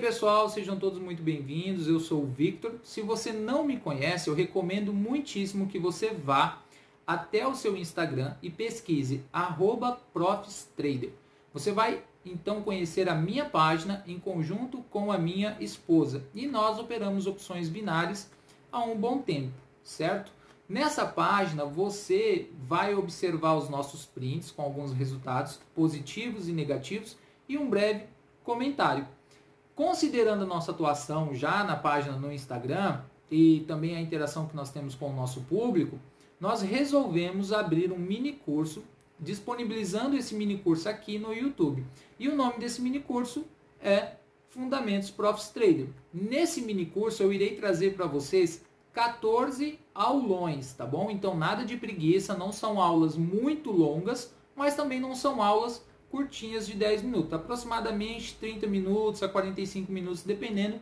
Oi pessoal, sejam todos muito bem-vindos, eu sou o Victor. Se você não me conhece, eu recomendo muitíssimo que você vá até o seu Instagram e pesquise @profstrader. Você vai então conhecer a minha página em conjunto com a minha esposa e nós operamos opções binárias há um bom tempo, certo? Nessa página você vai observar os nossos prints com alguns resultados positivos e negativos e um breve comentário. Considerando a nossa atuação já na página no Instagram e também a interação que nós temos com o nosso público, nós resolvemos abrir um mini curso, disponibilizando esse mini curso aqui no YouTube. E o nome desse mini curso é Fundamentos ProfsTrader. Nesse mini curso eu irei trazer para vocês 14 aulões, tá bom? Então nada de preguiça, não são aulas muito longas, mas também não são aulas curtinhas de 10 minutos, aproximadamente 30 minutos a 45 minutos, dependendo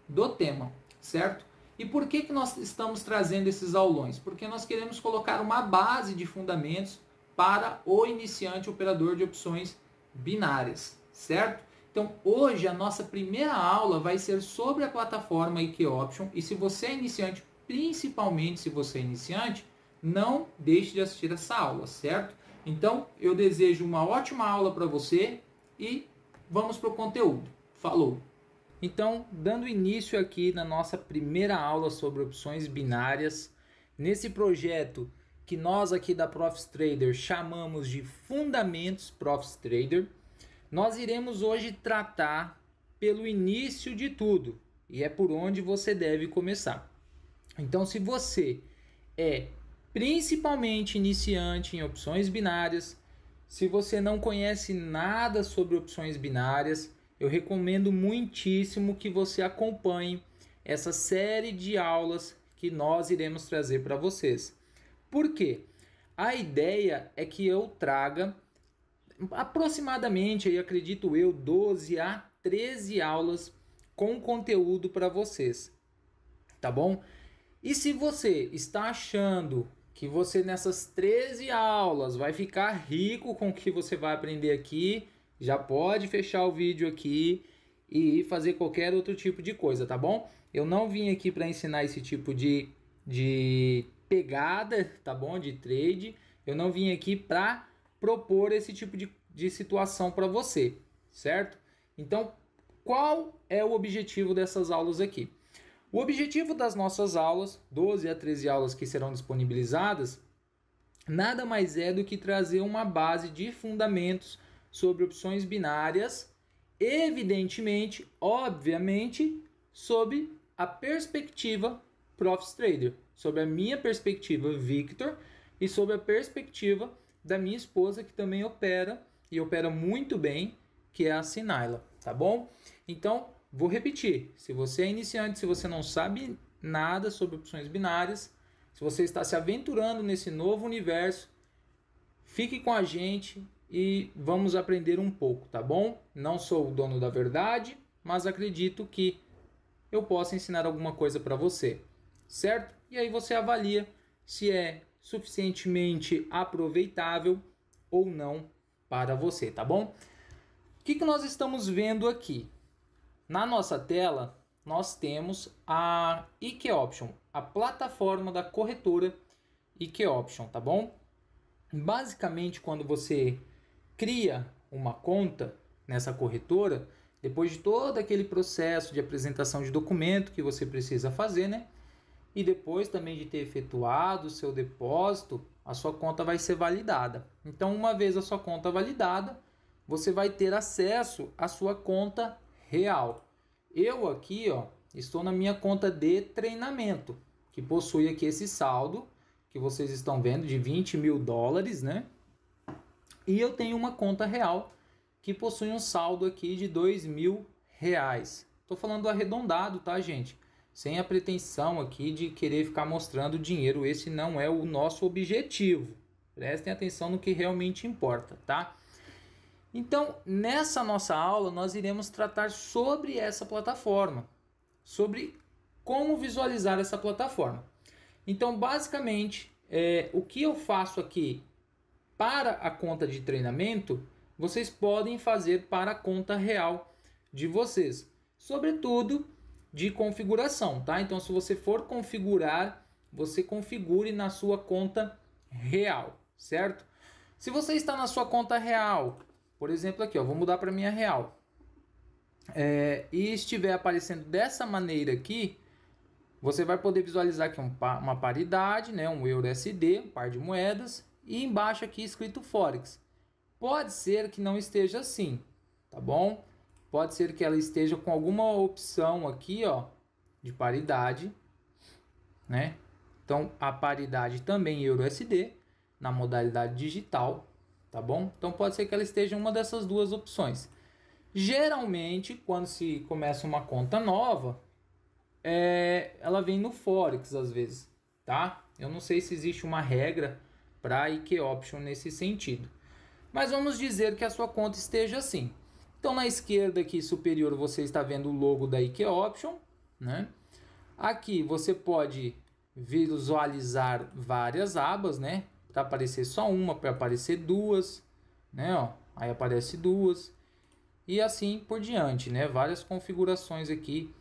do tema, certo? E por que nós estamos trazendo esses aulões? Porque nós queremos colocar uma base de fundamentos para o iniciante operador de opções binárias, certo? Então hoje a nossa primeira aula vai ser sobre a plataforma IKEOption, e se você é iniciante, principalmente se você é iniciante, não deixe de assistir essa aula, certo? Então, eu desejo uma ótima aula para você e vamos para o conteúdo. Falou! Então, dando início aqui na nossa primeira aula sobre opções binárias, nesse projeto que nós aqui da ProfsTrader chamamos de Fundamentos ProfsTrader, nós iremos hoje tratar pelo início de tudo, e é por onde você deve começar. Então, se você é principalmente iniciante em opções binárias, se você não conhece nada sobre opções binárias, eu recomendo muitíssimo que você acompanhe essa série de aulas que nós iremos trazer para vocês. Por quê? A ideia é que eu traga aproximadamente, acredito eu, 12 a 13 aulas com conteúdo para vocês, tá bom? E se você está achando que você nessas 13 aulas vai ficar rico com o que você vai aprender aqui, já pode fechar o vídeo aqui e fazer qualquer outro tipo de coisa, tá bom? Eu não vim aqui para ensinar esse tipo de pegada, tá bom? De trade. Eu não vim aqui para propor esse tipo de situação para você, certo? Então, qual é o objetivo dessas aulas aqui? O objetivo das nossas aulas, 12 a 13 aulas que serão disponibilizadas, nada mais é do que trazer uma base de fundamentos sobre opções binárias, evidentemente, obviamente, sob a perspectiva ProfsTrader, sob a minha perspectiva Victor e sob a perspectiva da minha esposa, que também opera e opera muito bem, que é a Sinaila, tá bom? Então, vou repetir, se você é iniciante, se você não sabe nada sobre opções binárias, se você está se aventurando nesse novo universo, fique com a gente e vamos aprender um pouco, tá bom? Não sou o dono da verdade, mas acredito que eu possa ensinar alguma coisa para você, certo? E aí você avalia se é suficientemente aproveitável ou não para você, tá bom? O que nós estamos vendo aqui? Na nossa tela, nós temos a IKEOption, a plataforma da corretora IKEOption, tá bom? Basicamente, quando você cria uma conta nessa corretora, depois de todo aquele processo de apresentação de documento que você precisa fazer, né? E depois também de ter efetuado o seu depósito, a sua conta vai ser validada. Então, uma vez a sua conta validada, você vai ter acesso à sua conta real. Eu aqui, estou na minha conta de treinamento, que possui aqui esse saldo que vocês estão vendo de 20 mil dólares, né? E eu tenho uma conta real que possui um saldo aqui de 2 mil reais. Estou falando arredondado, tá, gente? Sem a pretensão aqui de querer ficar mostrando dinheiro. Esse não é o nosso objetivo. Prestem atenção no que realmente importa, tá? Então, nessa nossa aula, nós iremos tratar sobre essa plataforma, sobre como visualizar essa plataforma. Então, basicamente, o que eu faço aqui para a conta de treinamento, vocês podem fazer para a conta real de vocês. sobretudo de configuração, tá? Então, se você for configurar, você configure na sua conta real, certo? Se você está na sua conta real, por exemplo aqui, ó, vou mudar para minha real, e estiver aparecendo dessa maneira aqui, você vai poder visualizar aqui uma paridade, né, um EURUSD, um par de moedas, e embaixo aqui escrito Forex. Pode ser que não esteja assim, tá bom? Pode ser que ela esteja com alguma opção aqui, ó, de paridade, né? Então, a paridade também EURUSD, na modalidade digital, tá bom? Então, pode ser que ela esteja em uma dessas duas opções. Geralmente, quando se começa uma conta nova, ela vem no Forex às vezes, tá? Eu não sei se existe uma regra para IK Option nesse sentido. Mas vamos dizer que a sua conta esteja assim. Então, na esquerda aqui superior, você está vendo o logo da IK Option, né? Aqui você pode visualizar várias abas, né? Para aparecer só uma, para aparecer duas, né? Ó, aí aparece duas e assim por diante, né? Várias configurações aqui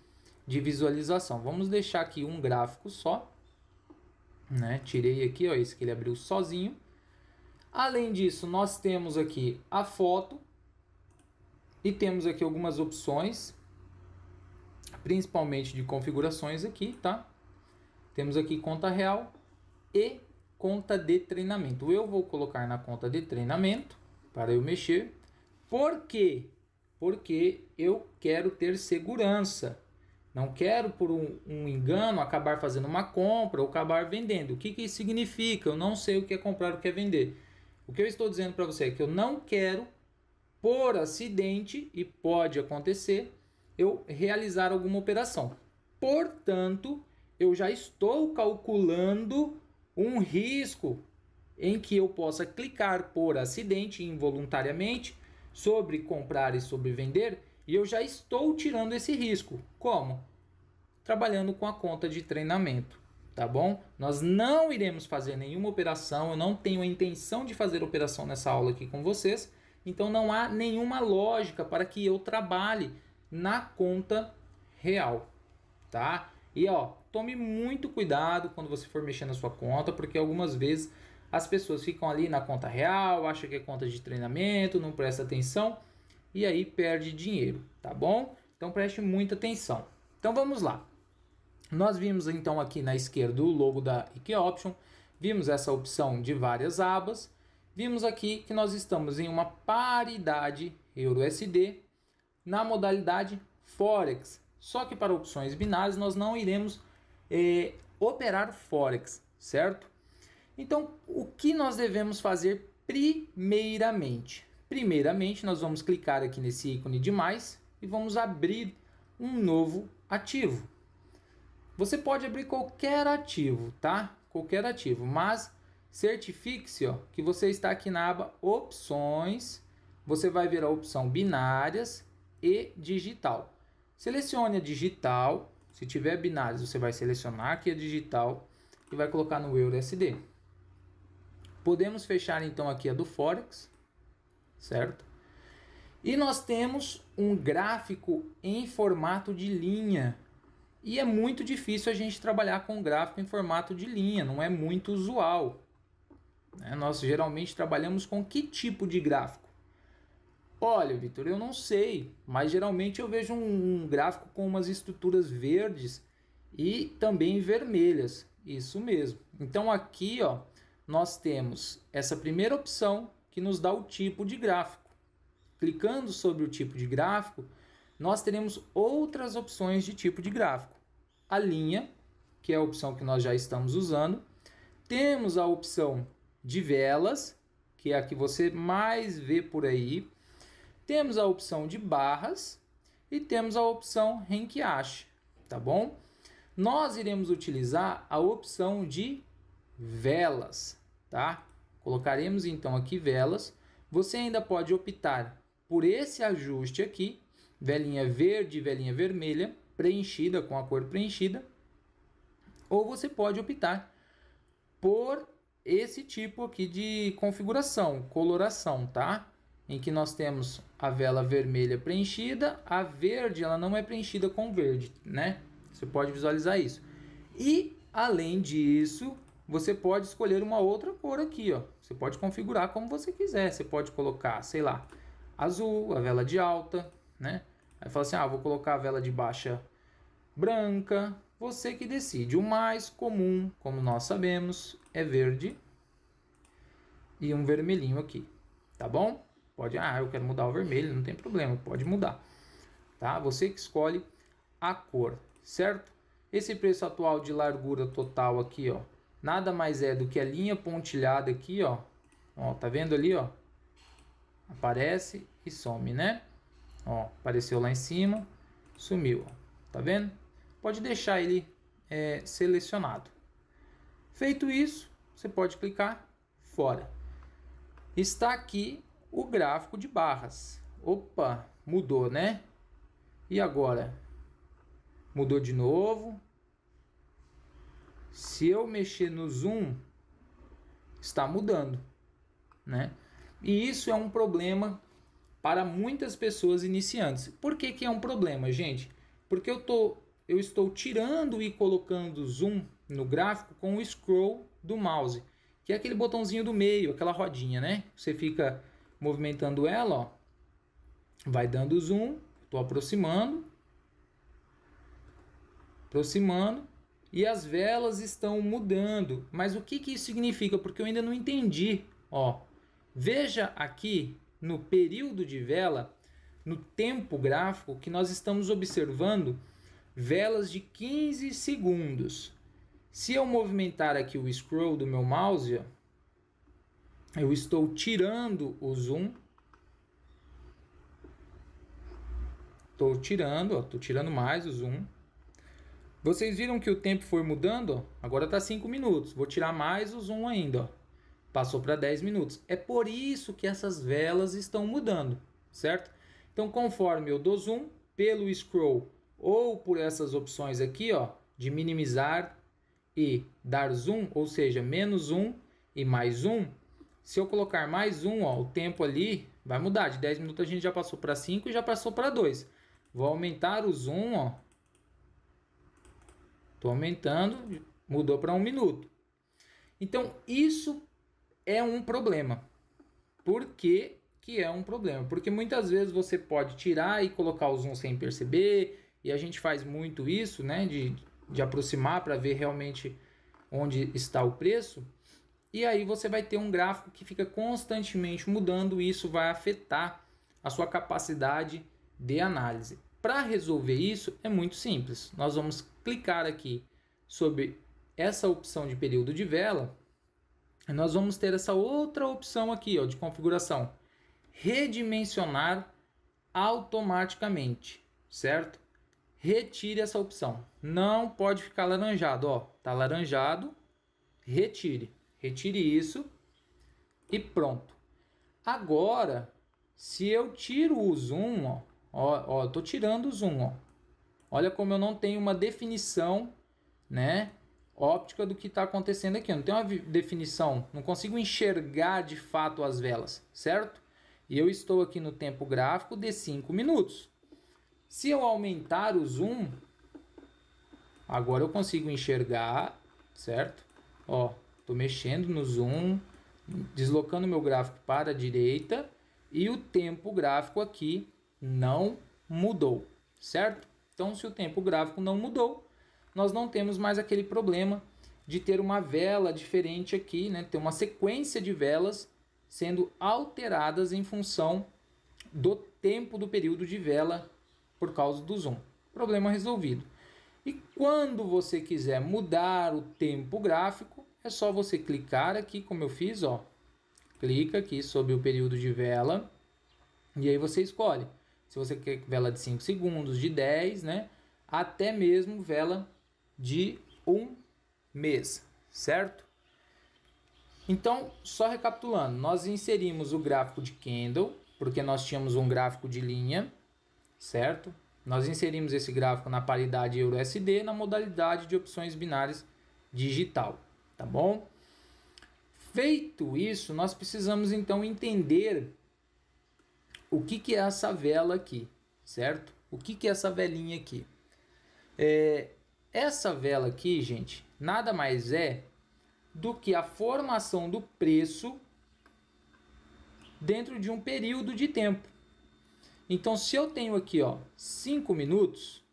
de visualização. Vamos deixar aqui um gráfico só, né? Tirei aqui, ó, esse que ele abriu sozinho. Além disso, nós temos aqui a foto e temos aqui algumas opções, principalmente de configurações aqui, tá? Temos aqui conta real e conta de treinamento. Eu vou colocar na conta de treinamento para eu mexer. Por quê? Porque eu quero ter segurança. Não quero, por um engano, acabar fazendo uma compra ou acabar vendendo. O que isso significa? Eu não sei o que é comprar e o que é vender. O que eu estou dizendo para você é que eu não quero, por acidente, e pode acontecer, eu realizar alguma operação. Portanto, eu já estou calculando um risco em que eu possa clicar por acidente, involuntariamente, sobre comprar e sobre vender, e eu já estou tirando esse risco. Como? Trabalhando com a conta de treinamento, tá bom? Nós não iremos fazer nenhuma operação, eu não tenho a intenção de fazer operação nessa aula aqui com vocês, então não há nenhuma lógica para que eu trabalhe na conta real, tá? E ó, tome muito cuidado quando você for mexer na sua conta, porque algumas vezes as pessoas ficam ali na conta real, acham que é conta de treinamento, não presta atenção e aí perde dinheiro, tá bom? Então preste muita atenção. Então vamos lá. Nós vimos então aqui na esquerda o logo da IK Option, vimos essa opção de várias abas, vimos aqui que nós estamos em uma paridade EURUSD na modalidade Forex. Só que para opções binárias nós não iremos operar Forex, certo? Então, o que nós devemos fazer primeiramente? Primeiramente, nós vamos clicar aqui nesse ícone de mais e vamos abrir um novo ativo. Você pode abrir qualquer ativo, tá? Qualquer ativo, mas certifique-se, ó, que você está aqui na aba Opções. Você vai ver a opção Binárias e Digital. Selecione a digital. Se tiver binários, você vai selecionar aqui a digital e vai colocar no EURUSD. Podemos fechar então aqui a do Forex, certo? E nós temos um gráfico em formato de linha. E é muito difícil a gente trabalhar com gráfico em formato de linha, não é muito usual. Nós geralmente trabalhamos com que tipo de gráfico? Olha, Vitor, eu não sei, mas geralmente eu vejo um gráfico com umas estruturas verdes e também vermelhas. Isso mesmo. Então aqui, ó, nós temos essa primeira opção que nos dá o tipo de gráfico. Clicando sobre o tipo de gráfico, nós teremos outras opções de tipo de gráfico. A linha, que é a opção que nós já estamos usando. Temos a opção de velas, que é a que você mais vê por aí. Temos a opção de barras e temos a opção Renkiashi, tá bom? Nós iremos utilizar a opção de velas, tá? Colocaremos então aqui velas. Você ainda pode optar por esse ajuste aqui, velinha verde e velinha vermelha, preenchida com a cor preenchida, ou você pode optar por esse tipo aqui de configuração, coloração, tá? em que nós temos a vela vermelha preenchida, a verde ela não é preenchida com verde, né? Você pode visualizar isso. E, além disso, você pode escolher uma outra cor aqui, ó. Você pode configurar como você quiser. Você pode colocar, sei lá, azul, a vela de alta, né? Aí fala assim, vou colocar a vela de baixa branca. Você que decide. O mais comum, como nós sabemos, é verde e um vermelhinho aqui, tá bom? Pode, eu quero mudar o vermelho, não tem problema, pode mudar, tá? Você que escolhe a cor, certo? Esse preço atual de largura total aqui, ó, nada mais é do que a linha pontilhada aqui, ó. Ó, tá vendo ali, ó? Aparece e some, né? Ó, apareceu lá em cima, sumiu, ó. Tá vendo? Pode deixar ele selecionado. Feito isso, você pode clicar fora. Está aqui o gráfico de barras. Opa, mudou, né? E agora? Mudou de novo. Se eu mexer no zoom, está mudando, né? E isso é um problema para muitas pessoas iniciantes. Por que que é um problema, gente? Porque eu estou tirando e colocando zoom no gráfico com o scroll do mouse, que é aquele botãozinho do meio, aquela rodinha, né? Você fica movimentando ela, ó, vai dando zoom, estou aproximando, e as velas estão mudando. Mas o que que isso significa? Porque eu ainda não entendi, ó. Veja aqui no período de vela, no tempo gráfico, que nós estamos observando velas de 15 segundos. Se eu movimentar aqui o scroll do meu mouse, eu estou tirando o zoom. Estou tirando mais o zoom. Vocês viram que o tempo foi mudando? Ó? Agora está 5 minutos. Vou tirar mais o zoom ainda. Ó. Passou para 10 minutos. É por isso que essas velas estão mudando, certo? Então, conforme eu dou zoom, pelo scroll ou por essas opções aqui, ó, de minimizar e dar zoom, ou seja, menos zoom e mais zoom, se eu colocar mais zoom, ó, o tempo ali vai mudar. De 10 minutos a gente já passou para 5 e já passou para 2. Vou aumentar o zoom, ó. Estou aumentando, mudou para 1 minuto. Então, isso é um problema. Por que que é um problema? Porque muitas vezes você pode tirar e colocar o zoom sem perceber, e a gente faz muito isso, né, de aproximar para ver realmente onde está o preço, e aí você vai ter um gráfico que fica constantemente mudando, e isso vai afetar a sua capacidade de análise. Para resolver isso é muito simples. Nós vamos clicar aqui sobre essa opção de período de vela. E nós vamos ter essa outra opção aqui, ó, de configuração. Redimensionar automaticamente, certo? Retire essa opção. Não pode ficar laranjado, ó. Tá laranjado, retire. Retire isso e pronto. Agora, se eu tiro o zoom, ó, tô tirando o zoom, ó. Olha como eu não tenho uma definição, né, óptica do que está acontecendo aqui. Eu não tenho uma definição, não consigo enxergar de fato as velas, certo? E eu estou aqui no tempo gráfico de 5 minutos. Se eu aumentar o zoom, agora eu consigo enxergar, certo? Ó, tô mexendo no zoom, deslocando meu gráfico para a direita e o tempo gráfico aqui não mudou, certo? Então, se o tempo gráfico não mudou, nós não temos mais aquele problema de ter uma vela diferente aqui, né? Ter uma sequência de velas sendo alteradas em função do tempo do período de vela por causa do zoom. Problema resolvido. E quando você quiser mudar o tempo gráfico, é só você clicar aqui, como eu fiz, ó. Clica aqui sobre o período de vela e aí você escolhe. Se você quer vela de 5 segundos, de 10, né? Até mesmo vela de 1 mês, certo? Então, só recapitulando, nós inserimos o gráfico de candle, porque nós tínhamos um gráfico de linha, certo? Nós inserimos esse gráfico na paridade EURUSD, na modalidade de opções binárias digital, tá bom? Feito isso, nós precisamos então entender o que é essa vela aqui, certo? O que é essa velinha aqui? Essa vela aqui, gente, nada mais é do que a formação do preço dentro de um período de tempo. Então, se eu tenho aqui, ó, 5 minutos,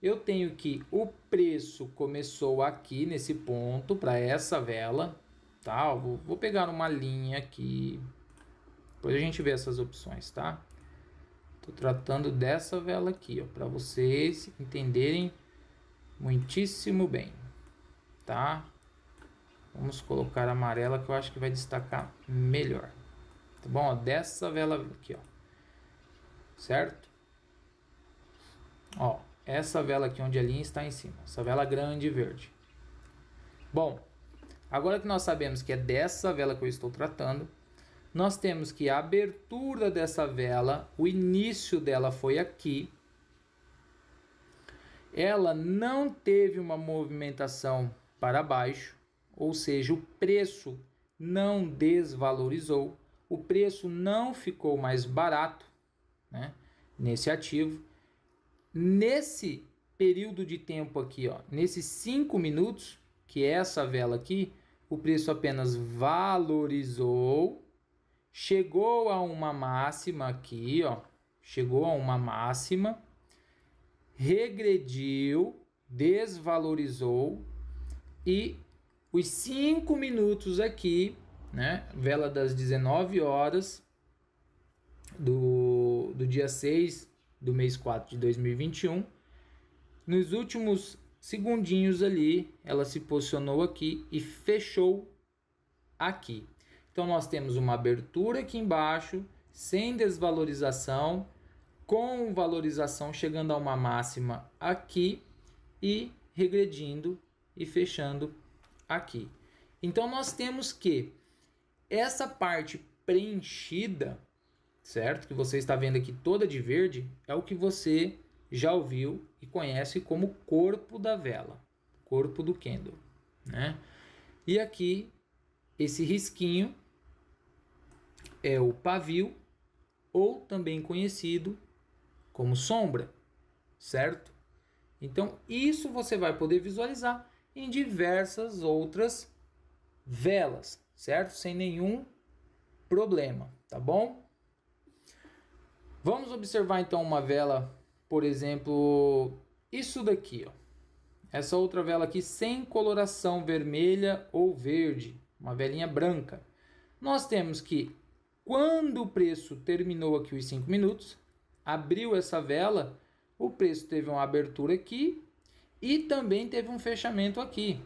eu tenho que o preço começou aqui nesse ponto para essa vela, tá? Vou pegar uma linha aqui, depois a gente vê essas opções, tá? Tô tratando dessa vela aqui, ó, para vocês entenderem muitíssimo bem, tá? Vamos colocar amarela que eu acho que vai destacar melhor. Tá bom? Ó, dessa vela aqui, ó. Certo? Ó, essa vela aqui onde a linha está em cima. Essa vela grande e verde. Bom, agora que nós sabemos que é dessa vela que eu estou tratando, nós temos que a abertura dessa vela, o início dela foi aqui. Ela não teve uma movimentação para baixo, ou seja, o preço não desvalorizou. O preço não ficou mais barato, né, nesse ativo. Nesse período de tempo aqui, ó, nesses 5 minutos, que é essa vela aqui, o preço apenas valorizou, chegou a uma máxima aqui, ó, chegou a uma máxima, regrediu, desvalorizou e os 5 minutos aqui, né, vela das 19 horas do dia 6 do mês 4 de 2021, nos últimos segundinhos ali, ela se posicionou aqui e fechou aqui. Então, nós temos uma abertura aqui embaixo, sem desvalorização, com valorização chegando a uma máxima aqui e regredindo e fechando aqui. Então, nós temos que essa parte preenchida, certo? Que você está vendo aqui toda de verde, é o que você já ouviu e conhece como corpo da vela, corpo do candle, né? E aqui, esse risquinho é o pavio, ou também conhecido como sombra, certo? Então, isso você vai poder visualizar em diversas outras velas, certo? Sem nenhum problema, tá bom? Vamos observar então uma vela, por exemplo, isso daqui, ó. Essa outra vela aqui sem coloração vermelha ou verde, uma velinha branca. Nós temos que, quando o preço terminou aqui os 5 minutos, abriu essa vela, o preço teve uma abertura aqui e também teve um fechamento aqui.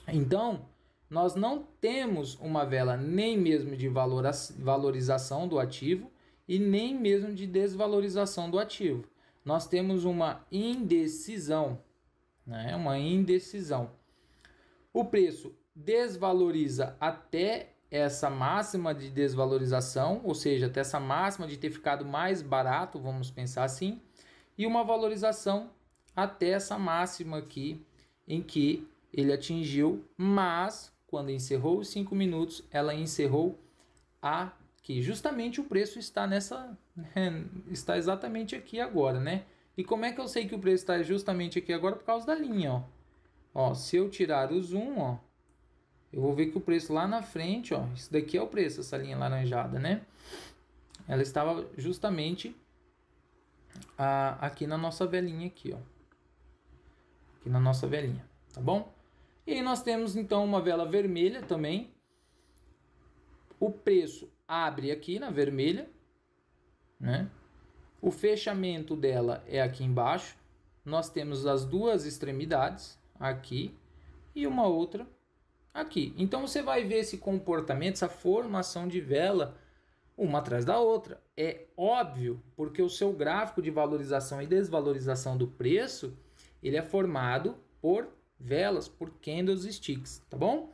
Então, nós não temos uma vela nem mesmo de valorização do ativo e nem mesmo de desvalorização do ativo. Nós temos uma indecisão, né? Uma indecisão. O preço desvaloriza até essa máxima de desvalorização, ou seja, até essa máxima de ter ficado mais barato, vamos pensar assim, e uma valorização até essa máxima aqui em que ele atingiu, mas quando encerrou os 5 minutos, ela encerrou aqui. Justamente o preço está está exatamente aqui agora, né? E como é que eu sei que o preço está justamente aqui agora? Por causa da linha, ó. Ó, se eu tirar o zoom, ó, eu vou ver que o preço lá na frente, ó, isso daqui é o preço, essa linha laranjada, né? Ela estava justamente aqui na nossa velinha aqui, ó. Aqui na nossa velinha, tá bom? E aí nós temos então uma vela vermelha também. O preço abre aqui na vermelha, né? O fechamento dela é aqui embaixo. Nós temos as duas extremidades aqui e uma outra aqui. Então você vai ver esse comportamento, essa formação de vela uma atrás da outra. É óbvio, porque o seu gráfico de valorização e desvalorização do preço, ele é formado por velas, por candlesticks, tá bom?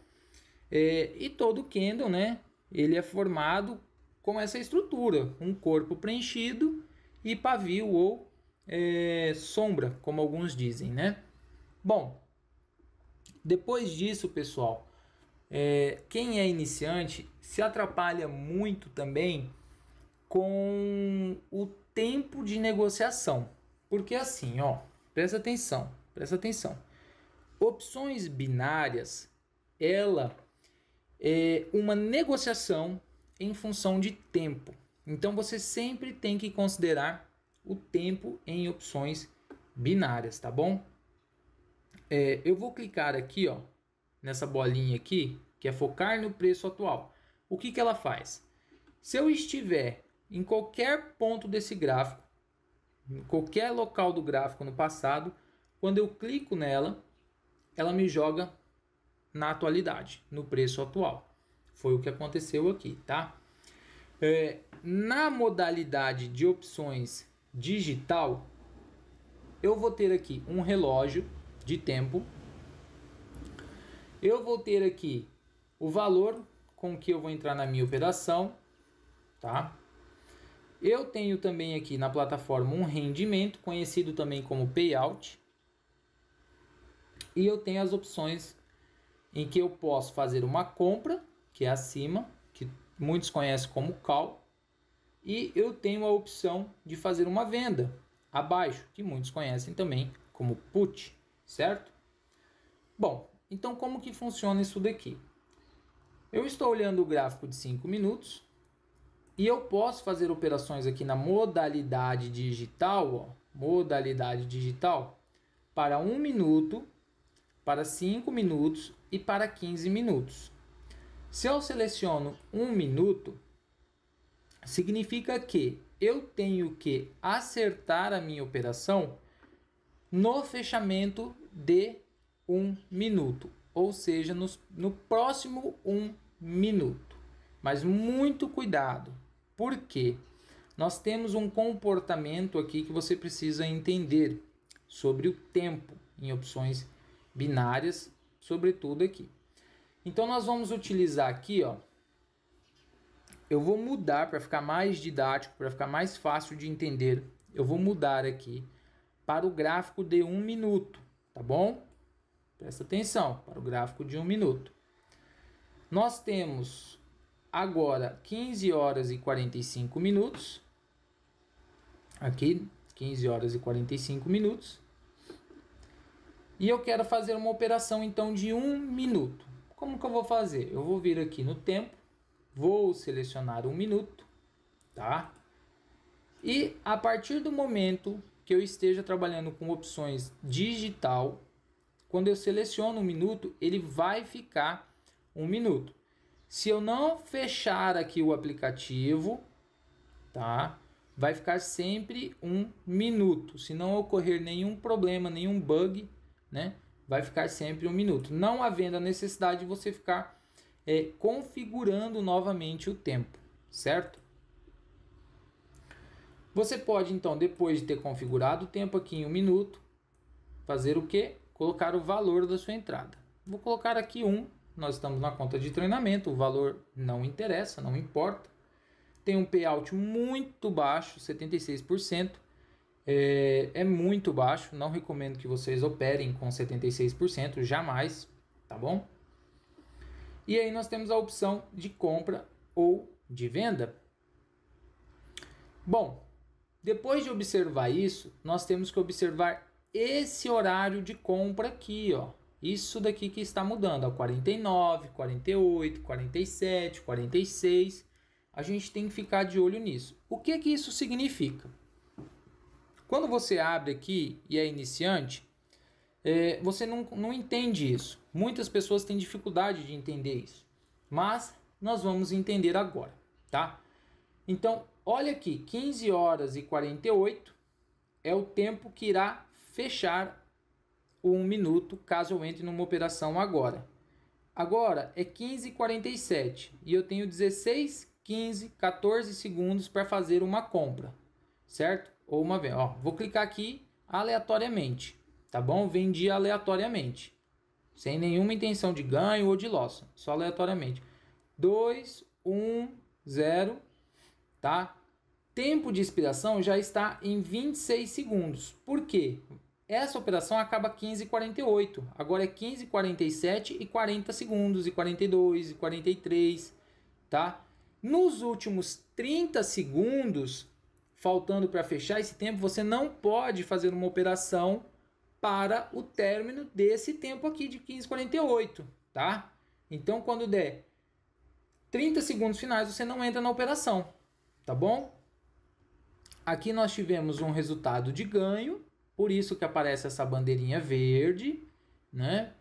E todo candle, né, ele é formado com essa estrutura, um corpo preenchido e pavio ou sombra, como alguns dizem, né? Bom, depois disso, pessoal, quem é iniciante se atrapalha muito também com o tempo de negociação. Porque assim, ó, presta atenção. Opções binárias, ela é uma negociação em função de tempo. Então você sempre tem que considerar o tempo em opções binárias, tá bom? Eu vou clicar aqui, ó, nessa bolinha aqui, que é focar no preço atual. O que que ela faz? Se eu estiver em qualquer ponto desse gráfico, em qualquer local do gráfico no passado, quando eu clico nela, ela me joga na atualidade, no preço atual. Foi o que aconteceu aqui, tá? Na modalidade de opções digital, eu vou ter aqui um relógio de tempo. Eu vou ter aqui o valor com que eu vou entrar na minha operação, tá? Eu tenho também aqui na plataforma um rendimento, conhecido também como payout. E eu tenho as opções em que eu posso fazer uma compra, que é acima, que muitos conhecem como call. E eu tenho a opção de fazer uma venda abaixo, que muitos conhecem também como put, certo? Bom, então como que funciona isso daqui? Eu estou olhando o gráfico de 5 minutos e eu posso fazer operações aqui na modalidade digital, ó, modalidade digital, para 1 minuto, para 5 minutos e para 15 minutos. Se eu seleciono 1 minuto, significa que eu tenho que acertar a minha operação no fechamento de 1 minuto, ou seja, no próximo 1 minuto. Mas muito cuidado, porque nós temos um comportamento aqui que você precisa entender sobre o tempo em opções binárias, sobretudo aqui. Então nós vamos utilizar aqui, ó, eu vou mudar para ficar mais didático, para ficar mais fácil de entender. Eu vou mudar aqui para o gráfico de 1 minuto, tá bom? Presta atenção, para o gráfico de 1 minuto. Nós temos agora 15 horas e 45 minutos. Aqui, 15 horas e 45 minutos. E eu quero fazer uma operação então de 1 minuto. Como que eu vou fazer? Eu vou vir aqui no tempo. Vou selecionar 1 minuto, tá? E a partir do momento que eu esteja trabalhando com opções digital, quando eu seleciono 1 minuto, ele vai ficar 1 minuto. Se eu não fechar aqui o aplicativo, tá? Vai ficar sempre 1 minuto. Se não ocorrer nenhum problema, nenhum bug, né? Vai ficar sempre 1 minuto. Não havendo a necessidade de você ficar configurando novamente o tempo, certo? Você pode então, depois de ter configurado o tempo aqui em 1 minuto, fazer o que? Colocar o valor da sua entrada. Vou colocar aqui 1, nós estamos na conta de treinamento, o valor não interessa, não importa. Tem um payout muito baixo, 76%, é muito baixo, não recomendo que vocês operem com 76%, jamais, tá bom? E aí nós temos a opção de compra ou de venda. Bom, depois de observar isso, nós temos que observar esse horário de compra aqui, ó. Isso daqui que está mudando, ó, 49, 48, 47, 46. A gente tem que ficar de olho nisso. O que que isso significa? Quando você abre aqui e é iniciante, você não entende isso. Muitas pessoas têm dificuldade de entender isso. Mas nós vamos entender agora, tá? Então, olha aqui, 15 horas e 48 é o tempo que irá fechar o 1 minuto, caso eu entre numa operação agora. Agora é 15h47 e eu tenho 16, 15, 14 segundos para fazer uma compra, certo? Ou uma venda. Ó, vou clicar aqui aleatoriamente, tá bom? Vendi aleatoriamente, sem nenhuma intenção de ganho ou de loss, só aleatoriamente. 2, 1, 0, tá? Tempo de expiração já está em 26 segundos. Por quê? Essa operação acaba 15h48. Agora é 15h47 e 40 segundos, e 42, e 43, tá? Nos últimos 30 segundos faltando para fechar esse tempo, você não pode fazer uma operação para o término desse tempo aqui de 15,48, tá? Então, quando der 30 segundos finais, você não entra na operação, tá bom? Aqui nós tivemos um resultado de ganho, por isso que aparece essa bandeirinha verde, né?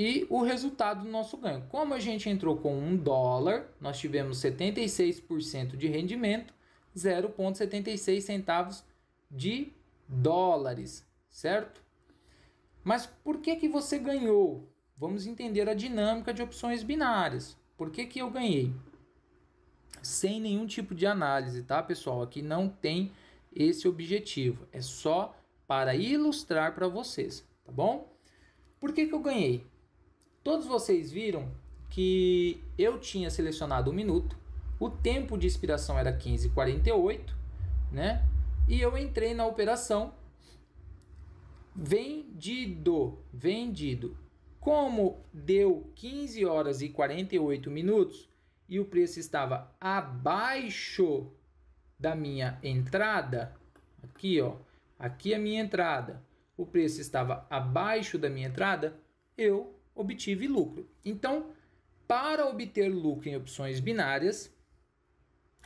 E o resultado do nosso ganho. Como a gente entrou com $1, nós tivemos 76% de rendimento, 0,76 centavos de dólares, certo? Mas por que você ganhou? Vamos entender a dinâmica de opções binárias. Por que eu ganhei? Sem nenhum tipo de análise, tá, pessoal? Aqui não tem esse objetivo. É só para ilustrar para vocês, tá bom? Por que eu ganhei? Todos vocês viram que eu tinha selecionado 1 minuto, o tempo de expiração era 15,48, né? E eu entrei na operação vendido. Como deu 15 horas e 48 minutos e o preço estava abaixo da minha entrada, aqui ó, aqui a minha entrada, o preço estava abaixo da minha entrada, eu obtive lucro. Então, para obter lucro em opções binárias,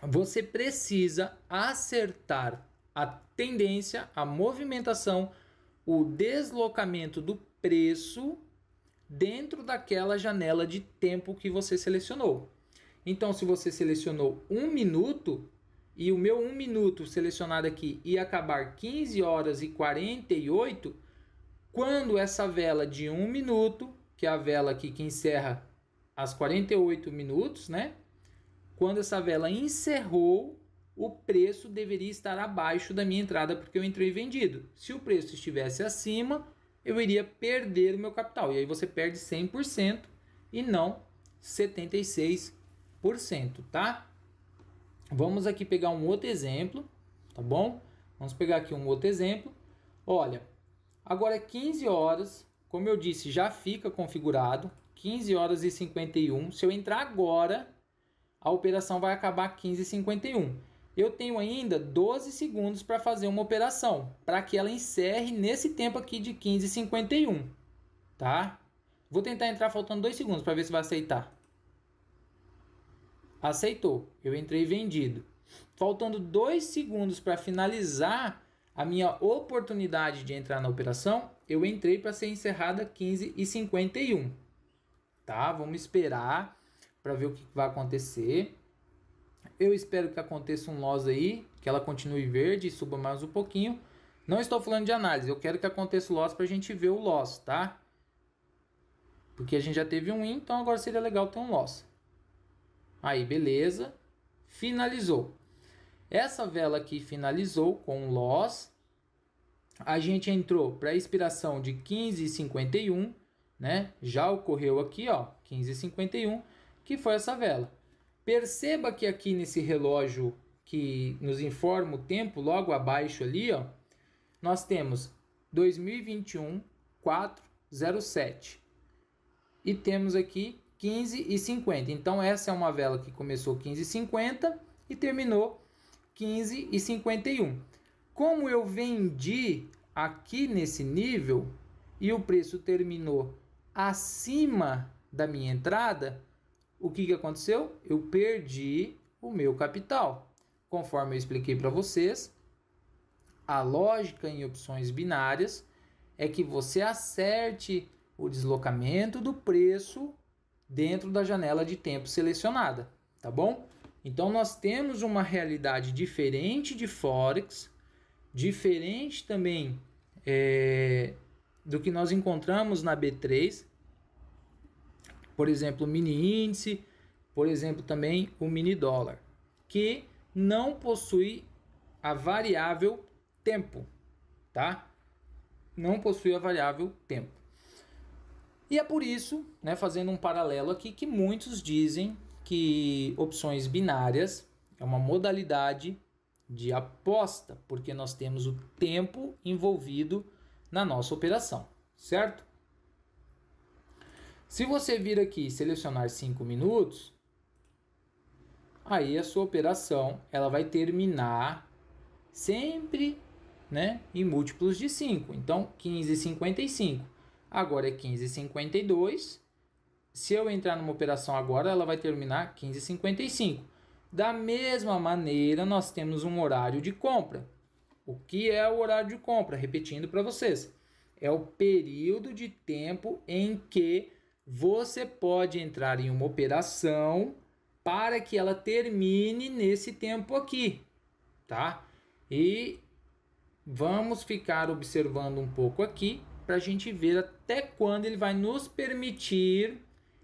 você precisa acertar a tendência, a movimentação, o deslocamento do preço dentro daquela janela de tempo que você selecionou. Então, se você selecionou 1 minuto e o meu 1 minuto selecionado aqui ia acabar 15 horas e 48, quando essa vela de 1 minuto, que é a vela aqui que encerra às 48 minutos, né? Quando essa vela encerrou, o preço deveria estar abaixo da minha entrada porque eu entrei vendido. Se o preço estivesse acima, eu iria perder o meu capital. E aí você perde 100% e não 76%, tá? Vamos aqui pegar um outro exemplo, tá bom? Vamos pegar aqui um outro exemplo. Olha, agora é 15 horas, como eu disse, já fica configurado, 15 horas e 51. Se eu entrar agora, a operação vai acabar 15h51. Eu tenho ainda 12 segundos para fazer uma operação, para que ela encerre nesse tempo aqui de 15h51, tá? Vou tentar entrar faltando 2 segundos para ver se vai aceitar. Aceitou, eu entrei vendido. Faltando 2 segundos para finalizar a minha oportunidade de entrar na operação, eu entrei para ser encerrada 15h51. Tá? Vamos esperar para ver o que vai acontecer. Eu espero que aconteça um loss aí, que ela continue verde e suba mais um pouquinho. Não estou falando de análise, eu quero que aconteça o loss para a gente ver o loss, tá? Porque a gente já teve um win, então agora seria legal ter um loss. Aí, beleza. Finalizou. Essa vela aqui finalizou com um loss. A gente entrou para a expiração de 15h51, né? Já ocorreu aqui, ó, 15h51, que foi essa vela. Perceba que aqui nesse relógio que nos informa o tempo, logo abaixo ali, ó, nós temos 2021 407 e temos aqui 15h50. Então essa é uma vela que começou 15h50 e terminou 15h51. Como eu vendi aqui nesse nível e o preço terminou acima da minha entrada, o que aconteceu? Eu perdi o meu capital. Conforme eu expliquei para vocês, a lógica em opções binárias é que você acerte o deslocamento do preço dentro da janela de tempo selecionada, tá bom? Então nós temos uma realidade diferente de Forex, diferente também do que nós encontramos na B3, por exemplo, o mini índice, por exemplo, também o mini dólar, que não possui a variável tempo, tá? Não possui a variável tempo. E é por isso, né, fazendo um paralelo aqui, que muitos dizem que opções binárias é uma modalidade de aposta, porque nós temos o tempo envolvido na nossa operação, certo? Se você vir aqui e selecionar 5 minutos, aí a sua operação ela vai terminar sempre, né, em múltiplos de 5. Então, 15,55. Agora é 15,52. Se eu entrar numa operação agora, ela vai terminar 15,55. Da mesma maneira, nós temos um horário de compra. O que é o horário de compra? Repetindo para vocês. É o período de tempo em que você pode entrar em uma operação para que ela termine nesse tempo aqui, tá? E vamos ficar observando um pouco aqui para a gente ver até quando ele vai nos permitir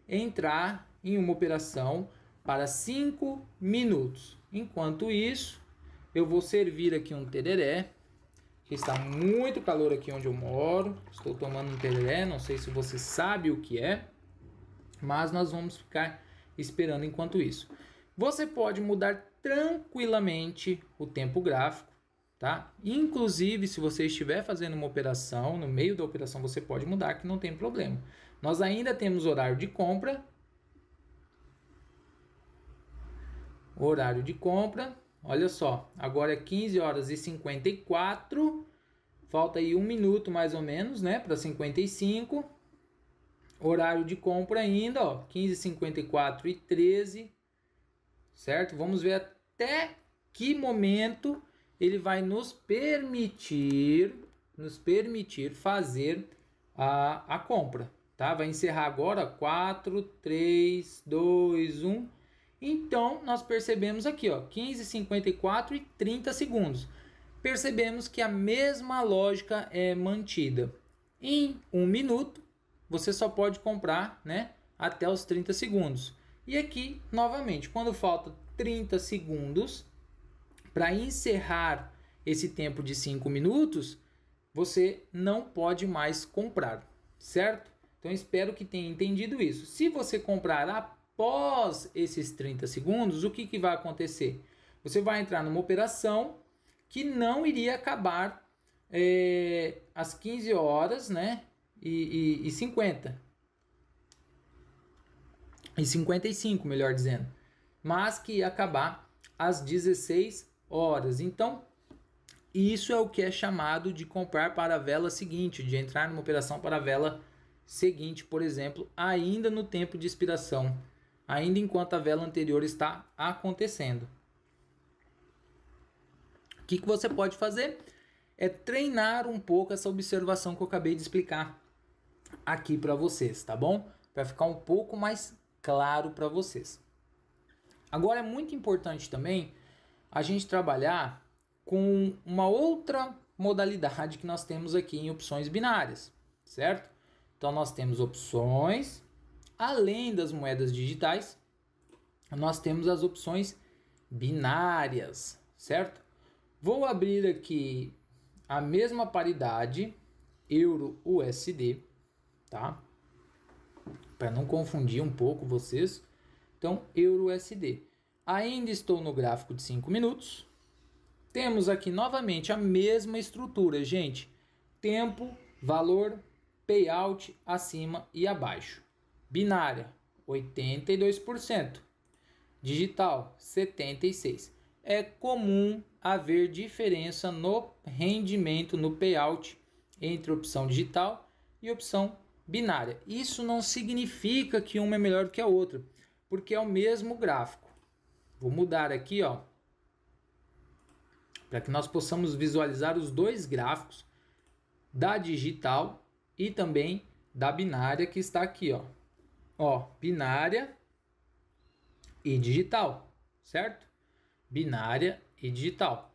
entrar em uma operação para 5 minutos. Enquanto isso, eu vou servir aqui um tereré, que está muito calor aqui onde eu moro. Estou tomando um tereré, não sei se você sabe o que é, mas nós vamos ficar esperando enquanto isso. Você pode mudar tranquilamente o tempo gráfico, tá? Inclusive, se você estiver fazendo uma operação, no meio da operação você pode mudar, que não tem problema. Nós ainda temos horário de compra. Horário de compra, olha só, agora é 15 horas e 54, falta aí 1 minuto mais ou menos, né, para 55. Horário de compra ainda, ó, 15h54 e 13, certo? Vamos ver até que momento ele vai nos permitir fazer a compra, tá? Vai encerrar agora, 4, 3, 2, 1. Então, nós percebemos aqui, ó, 15h54 e 30 segundos. Percebemos que a mesma lógica é mantida. Em 1 minuto, você só pode comprar, né, até os 30 segundos. E aqui, novamente, quando falta 30 segundos para encerrar esse tempo de 5 minutos, você não pode mais comprar, certo? Então, espero que tenha entendido isso. Se você comprar após esses 30 segundos, o que vai acontecer? Você vai entrar numa operação que não iria acabar às 15 horas, né? E 50. E 55, melhor dizendo. Mas que ia acabar às 16 horas. Então, isso é o que é chamado de comprar para a vela seguinte, de entrar numa operação para a vela seguinte, por exemplo, ainda no tempo de expiração, ainda enquanto a vela anterior está acontecendo. O que você pode fazer? É treinar um pouco essa observação que eu acabei de explicar aqui para vocês, tá bom? Para ficar um pouco mais claro para vocês. Agora é muito importante também a gente trabalhar com uma outra modalidade que nós temos aqui em opções binárias, certo? Então nós temos opções, além das moedas digitais, nós temos as opções binárias, certo? Vou abrir aqui a mesma paridade euro-USD, tá? Para não confundir um pouco vocês. Então, euro-USD. Ainda estou no gráfico de 5 minutos. Temos aqui novamente a mesma estrutura, gente. Tempo, valor, payout acima e abaixo. Binária, 82%. Digital, 76%. É comum haver diferença no rendimento, no payout, entre opção digital e opção binária. Isso não significa que uma é melhor do que a outra, porque é o mesmo gráfico. Vou mudar aqui, ó, para que nós possamos visualizar os dois gráficos da digital e também da binária, que está aqui, ó. Ó, binária e digital, certo? Binária e digital.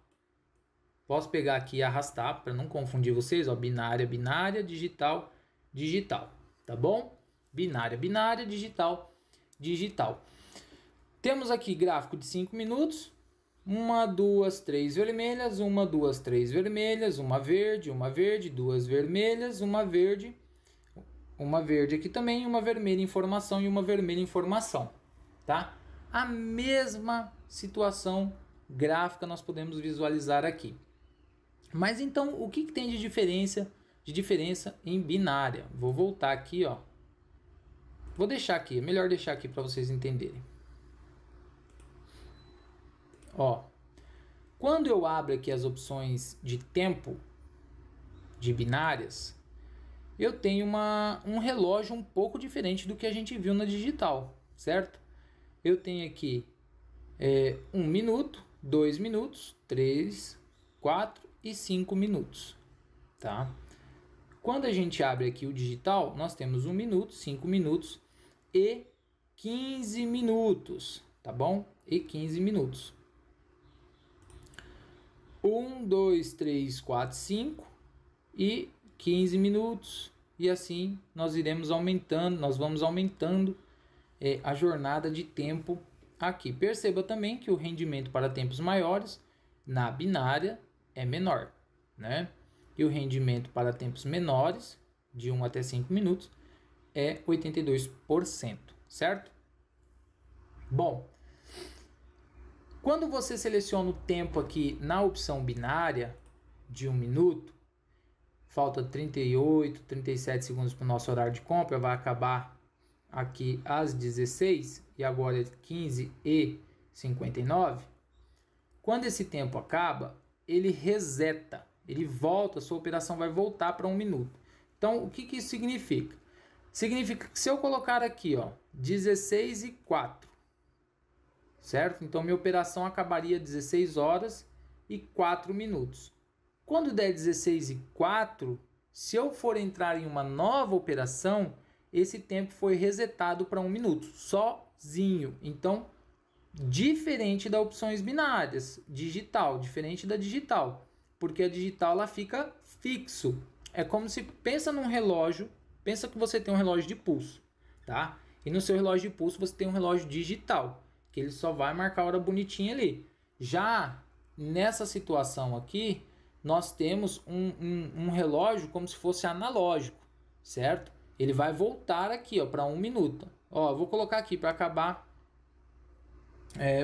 Posso pegar aqui e arrastar para não confundir vocês, ó, binária, binária, digital, digital, tá bom? Binária, binária, digital, digital. Temos aqui gráfico de 5 minutos, 1, 2, 3 vermelhas, 1, 2, 3 vermelhas, uma verde, 2 vermelhas, uma verde aqui também, uma vermelha informação e uma vermelha informação, tá? A mesma situação gráfica nós podemos visualizar aqui. Mas então, o que tem de diferença em binária? Vou voltar aqui, ó. Vou deixar aqui, é melhor deixar aqui para vocês entenderem. Ó, quando eu abro aqui as opções de tempo de binárias, eu tenho um relógio um pouco diferente do que a gente viu na digital, certo? Eu tenho aqui 1 minuto, 2 minutos, 3, 4 e 5 minutos, tá? Quando a gente abre aqui o digital, nós temos 1 minuto, 5 minutos e 15 minutos, tá bom? E 15 minutos. 1, 2, 3, 4, 5 e 15 minutos. E assim nós iremos aumentando, nós vamos aumentando a jornada de tempo aqui. Perceba também que o rendimento para tempos maiores na binária é menor, né? E o rendimento para tempos menores, de 1 até 5 minutos, é 82%, certo? Bom, quando você seleciona o tempo aqui na opção binária de 1 minuto, falta 38, 37 segundos para o nosso horário de compra, vai acabar aqui às 16 e agora é 15h59. Quando esse tempo acaba, ele reseta, ele volta, a sua operação vai voltar para 1 minuto. Então, o que isso significa? Significa que se eu colocar aqui, ó, 16h04, certo? Então, minha operação acabaria 16 horas e 4 minutos. Quando der 16h04, se eu for entrar em uma nova operação, esse tempo foi resetado para 1 minuto, sozinho. Então, diferente das opções binárias, digital, diferente da digital, porque a digital ela fica fixo. É como se, pensa num relógio, pensa que você tem um relógio de pulso, tá? E no seu relógio de pulso você tem um relógio digital, que ele só vai marcar a hora bonitinha ali. Já nessa situação aqui, nós temos um relógio como se fosse analógico, certo? Ele vai voltar aqui, ó, para 1 minuto. Ó, eu vou colocar aqui para acabar.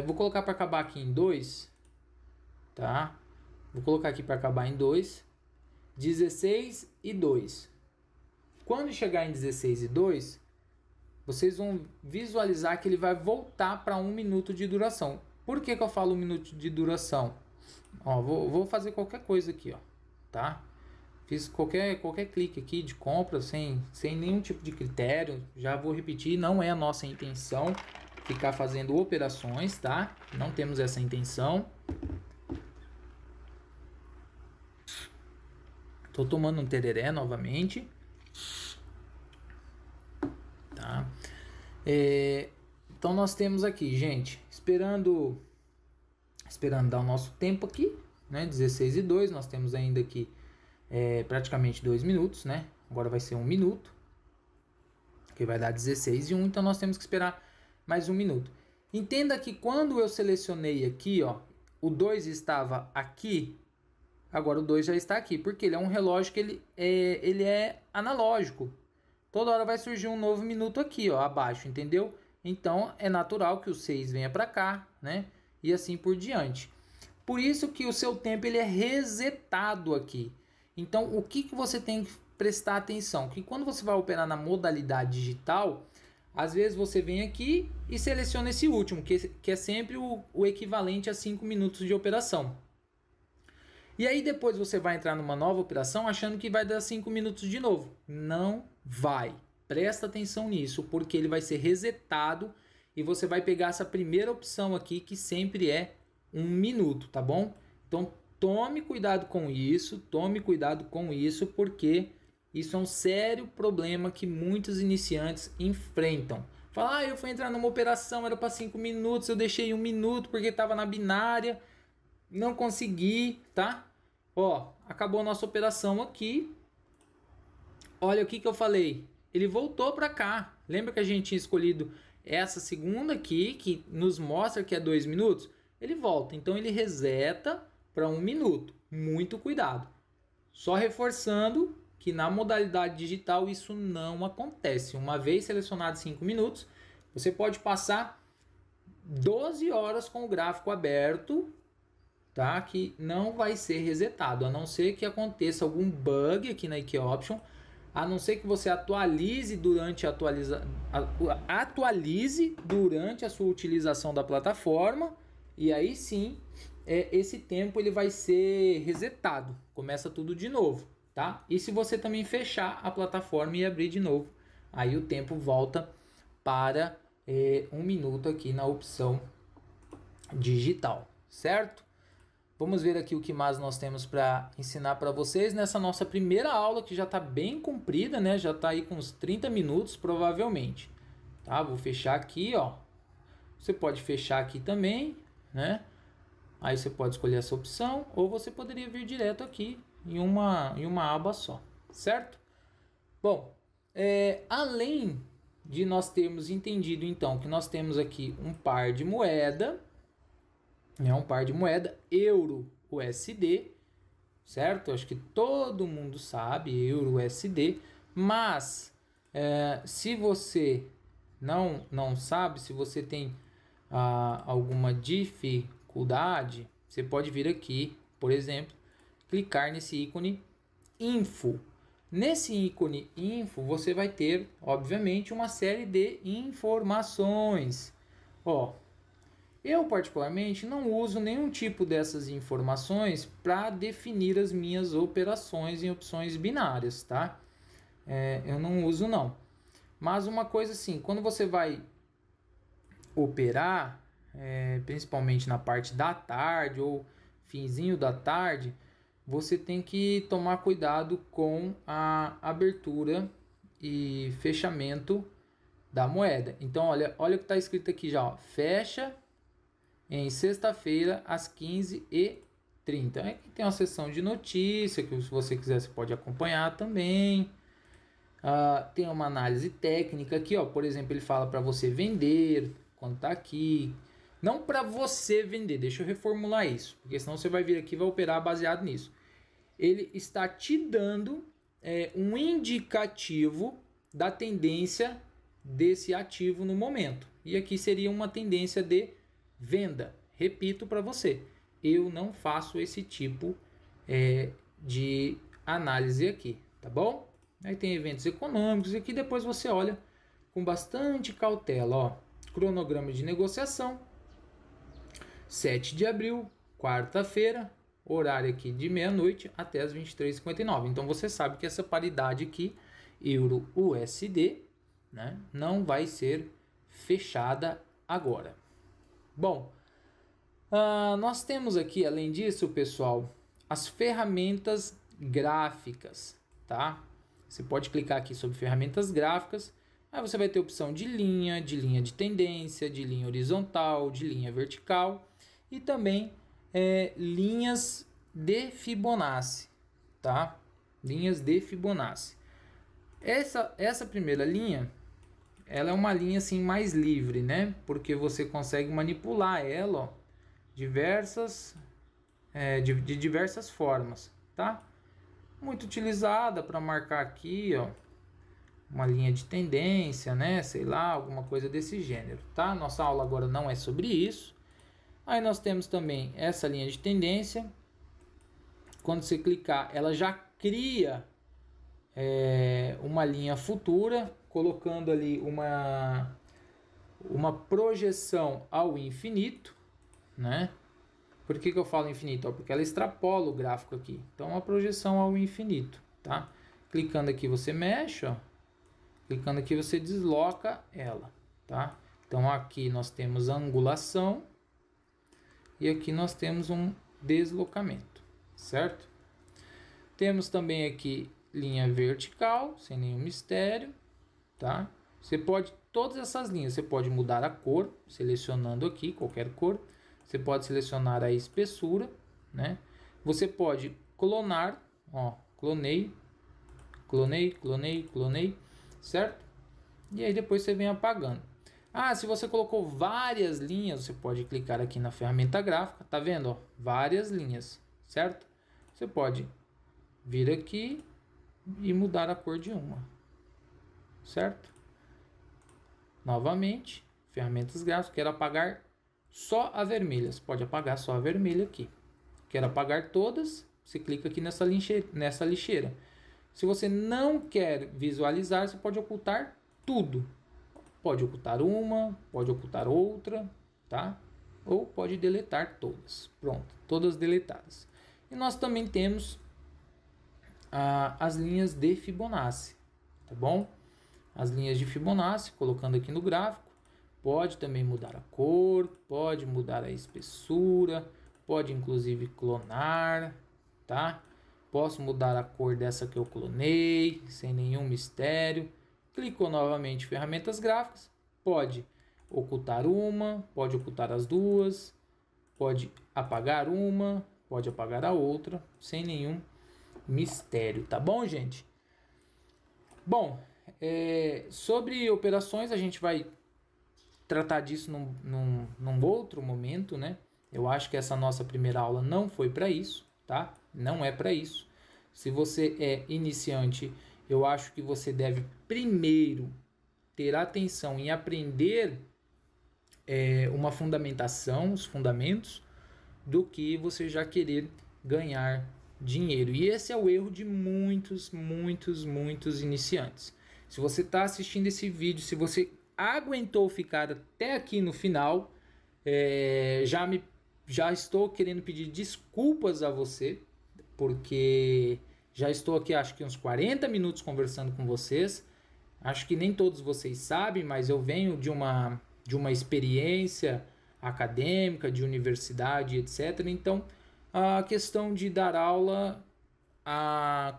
Vou colocar para acabar aqui em 2, tá? Vou colocar aqui para acabar em 2, 16 e 2. Quando chegar em 16 e 2, vocês vão visualizar que ele vai voltar para 1 minuto de duração. Por que eu falo 1 minuto de duração? Ó, vou fazer qualquer coisa aqui, ó, tá? Fiz qualquer clique aqui de compra sem nenhum tipo de critério. Já vou repetir, não é a nossa intenção ficar fazendo operações, tá? Não temos essa intenção. Tô tomando um tereré novamente, tá? Então nós temos aqui, gente, esperando dar o nosso tempo aqui, né? 16 e 2, nós temos ainda aqui praticamente 2 minutos, né? Agora vai ser 1 minuto, que vai dar 16 e 1, então nós temos que esperar mais 1 minuto. Entenda que quando eu selecionei aqui, ó, o 2 estava aqui, agora o 2 já está aqui, porque ele é um relógio que ele é analógico. Toda hora vai surgir um novo minuto aqui, ó, abaixo, entendeu? Então é natural que o 6 venha para cá, né? E assim por diante. Por isso que o seu tempo ele é resetado aqui. Então o que você tem que prestar atenção? Que quando você vai operar na modalidade digital, às vezes você vem aqui e seleciona esse último, que é sempre o equivalente a 5 minutos de operação. E aí depois você vai entrar numa nova operação achando que vai dar 5 minutos de novo. Não vai. Presta atenção nisso, porque ele vai ser resetado e você vai pegar essa primeira opção aqui, que sempre é 1 minuto, tá bom? Então tome cuidado com isso, porque isso é um sério problema que muitos iniciantes enfrentam. Fala, eu fui entrar numa operação, era para 5 minutos, eu deixei 1 minuto porque estava na binária, não consegui, tá? Ó, acabou a nossa operação aqui. Olha o que eu falei. Ele voltou para cá. Lembra que a gente tinha escolhido essa segunda aqui, que nos mostra que é 2 minutos? Ele volta, então ele reseta para 1 minuto. Muito cuidado. Só reforçando que na modalidade digital isso não acontece. Uma vez selecionado 5 minutos, você pode passar 12 horas com o gráfico aberto, tá? Que não vai ser resetado, a não ser que aconteça algum bug aqui na IK Option, a não ser que você atualize durante a sua utilização da plataforma, e aí sim esse tempo ele vai ser resetado, começa tudo de novo, tá? E se você também fechar a plataforma e abrir de novo, aí o tempo volta para 1 minuto aqui na opção digital, certo? Vamos ver aqui o que mais nós temos para ensinar para vocês nessa nossa primeira aula, que já está bem comprida, né? Já está aí com uns 30 minutos provavelmente, tá? Vou fechar aqui, ó. Você pode fechar aqui também, né? Aí você pode escolher essa opção, ou você poderia vir direto aqui em uma aba só, certo? Bom, além de nós termos entendido então que nós temos aqui um par de moeda, um par de moeda euro USD, certo? Acho que todo mundo sabe euro USD, mas se você não sabe, se você tem alguma dificuldade, você pode vir aqui, por exemplo, clicar nesse ícone Info. Nesse ícone Info, você vai ter, obviamente, uma série de informações. Ó, eu particularmente não uso nenhum tipo dessas informações para definir as minhas operações em opções binárias, tá? Eu não uso não. Mas uma coisa assim, quando você vai operar, principalmente na parte da tarde ou finzinho da tarde, você tem que tomar cuidado com a abertura e fechamento da moeda. Então, olha o que está escrito aqui já, ó, fecha em sexta-feira às 15h30. Aqui tem uma seção de notícia que, se você quiser, você pode acompanhar também. Tem uma análise técnica aqui, ó. Por exemplo, ele fala para você vender quando está aqui. Não para você vender, deixa eu reformular isso, porque senão você vai vir aqui e vai operar baseado nisso. Ele está te dando um indicativo da tendência desse ativo no momento. E aqui seria uma tendência de venda. Repito para você, eu não faço esse tipo de análise aqui, tá bom? Aí tem eventos econômicos, e aqui depois você olha com bastante cautela, ó. Cronograma de negociação, 7 de abril, quarta-feira, horário aqui de meia-noite até as 23h59. Então você sabe que essa paridade aqui, euro-USD, né, não vai ser fechada agora. Bom, nós temos aqui, além disso, pessoal, as ferramentas gráficas, tá? Você pode clicar aqui sobre ferramentas gráficas, aí você vai ter a opção de linha de tendência, de linha horizontal, de linha vertical e também linhas de Fibonacci, tá? Linhas de Fibonacci. Essa primeira linha, ela é uma linha assim mais livre, né? Porque você consegue manipular ela, ó, de diversas formas, tá? Muito utilizada para marcar aqui, ó, uma linha de tendência, né? Sei lá, alguma coisa desse gênero, tá? Nossa aula agora não é sobre isso. Aí nós temos também essa linha de tendência. Quando você clicar, ela já cria uma linha futura, colocando ali uma projeção ao infinito, né? Por que eu falo infinito? Porque ela extrapola o gráfico aqui. Então, uma projeção ao infinito, tá? Clicando aqui você mexe, ó. Clicando aqui você desloca ela, tá? Então, aqui nós temos a angulação e aqui nós temos um deslocamento, certo? Temos também aqui linha vertical, sem nenhum mistério, tá? Você pode, todas essas linhas, você pode mudar a cor, selecionando aqui qualquer cor. Você pode selecionar a espessura, né? Você pode clonar, ó, clonei, certo? E aí depois você vem apagando. Se você colocou várias linhas, você pode clicar aqui na ferramenta gráfica, tá vendo, ó? Várias linhas, certo? Você pode vir aqui e mudar a cor de uma, certo? Novamente, ferramentas gráficas, quero apagar só a vermelha, você pode apagar só a vermelha aqui. Quero apagar todas, você clica aqui nessa lixeira. Se você não quer visualizar, você pode ocultar tudo. Pode ocultar uma, pode ocultar outra, tá? ou pode deletar todas. Pronto, todas deletadas. E nós também temos as linhas de Fibonacci, tá bom? As linhas de Fibonacci, colocando aqui no gráfico, pode também mudar a cor, pode mudar a espessura, pode inclusive clonar, tá? Posso mudar a cor dessa que eu clonei, sem nenhum mistério. Clicou novamente em ferramentas gráficas, pode ocultar uma, pode ocultar as duas, pode apagar uma, pode apagar a outra, sem nenhum mistério, tá bom, gente? Bom, sobre operações a gente vai tratar disso num outro momento, né? Eu acho que essa nossa primeira aula não foi para isso, tá? Não é para isso. Se você é iniciante, eu acho que você deve primeiro ter atenção em aprender uma fundamentação, os fundamentos, do que você já querer ganhar dinheiro. E esse é o erro de muitos iniciantes. Se você está assistindo esse vídeo, se você aguentou ficar até aqui no final, já estou querendo pedir desculpas a você, porque já estou aqui acho que uns 40 minutos conversando com vocês. Acho que nem todos vocês sabem, mas eu venho de uma experiência acadêmica, de universidade, etc. Então, a questão de dar aula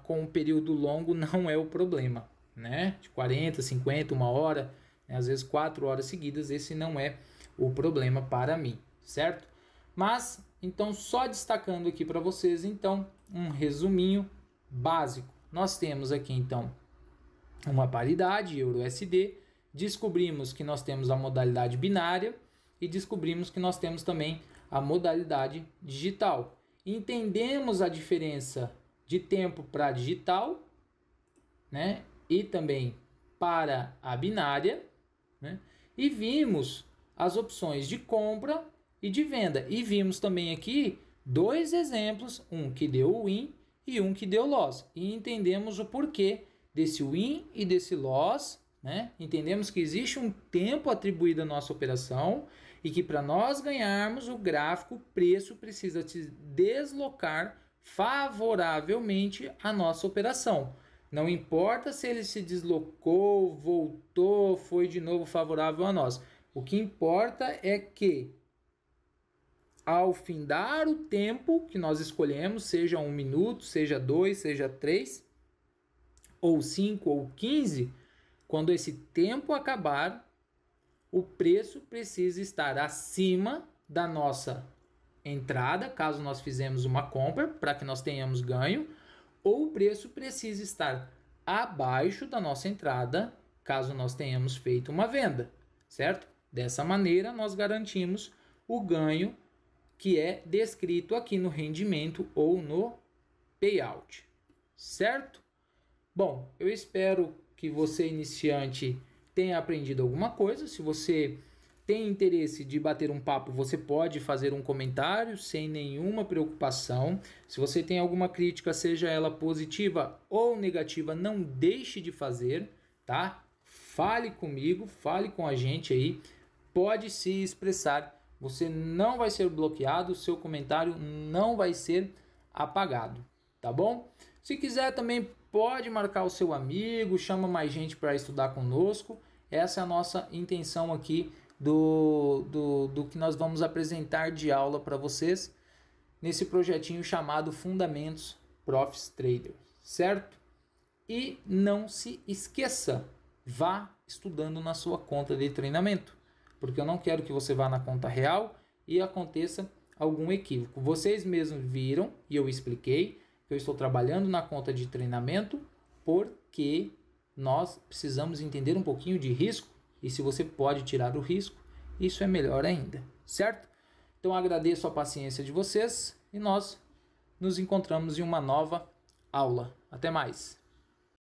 com um período longo não é o problema, né? De 40, 50, uma hora, às vezes 4 horas seguidas, esse não é o problema para mim, certo? Mas, então, só destacando aqui para vocês, então, um resuminho básico. Nós temos aqui, então, uma paridade euro-USD, descobrimos que nós temos a modalidade binária e descobrimos que nós temos também a modalidade digital. Entendemos a diferença de tempo para digital, né? E também para a binária, né? E vimos as opções de compra e de venda. E vimos também aqui 2 exemplos, um que deu win e um que deu loss. E entendemos o porquê desse win e desse loss, né? Entendemos que existe um tempo atribuído à nossa operação e que para nós ganharmos o gráfico, o preço precisa se deslocar favoravelmente à nossa operação. Não importa se ele se deslocou, voltou, foi de novo favorável a nós. O que importa é que ao findar o tempo que nós escolhemos, seja 1 minuto, seja 2, seja 3, ou 5 ou 15, quando esse tempo acabar, o preço precisa estar acima da nossa entrada, caso nós fizemos uma compra, para que nós tenhamos ganho, ou o preço precisa estar abaixo da nossa entrada, caso nós tenhamos feito uma venda, certo? Dessa maneira, nós garantimos o ganho que é descrito aqui no rendimento ou no payout, certo? Bom, eu espero que você, iniciante, tenha aprendido alguma coisa. Se você tem interesse de bater um papo, você pode fazer um comentário sem nenhuma preocupação. Se você tem alguma crítica, seja ela positiva ou negativa, não deixe de fazer, tá? Fale comigo, fale com a gente aí, pode se expressar. Você não vai ser bloqueado, o seu comentário não vai ser apagado, tá bom? Se quiser também pode marcar o seu amigo, chama mais gente para estudar conosco. Essa é a nossa intenção aqui do que nós vamos apresentar de aula para vocês nesse projetinho chamado Fundamentos Profs Trader, certo? E não se esqueça, vá estudando na sua conta de treinamento, porque eu não quero que você vá na conta real e aconteça algum equívoco. Vocês mesmos viram e eu expliquei que eu estou trabalhando na conta de treinamento porque nós precisamos entender um pouquinho de risco, e se você pode tirar o risco, isso é melhor ainda, certo? Então agradeço a paciência de vocês e nós nos encontramos em uma nova aula. Até mais!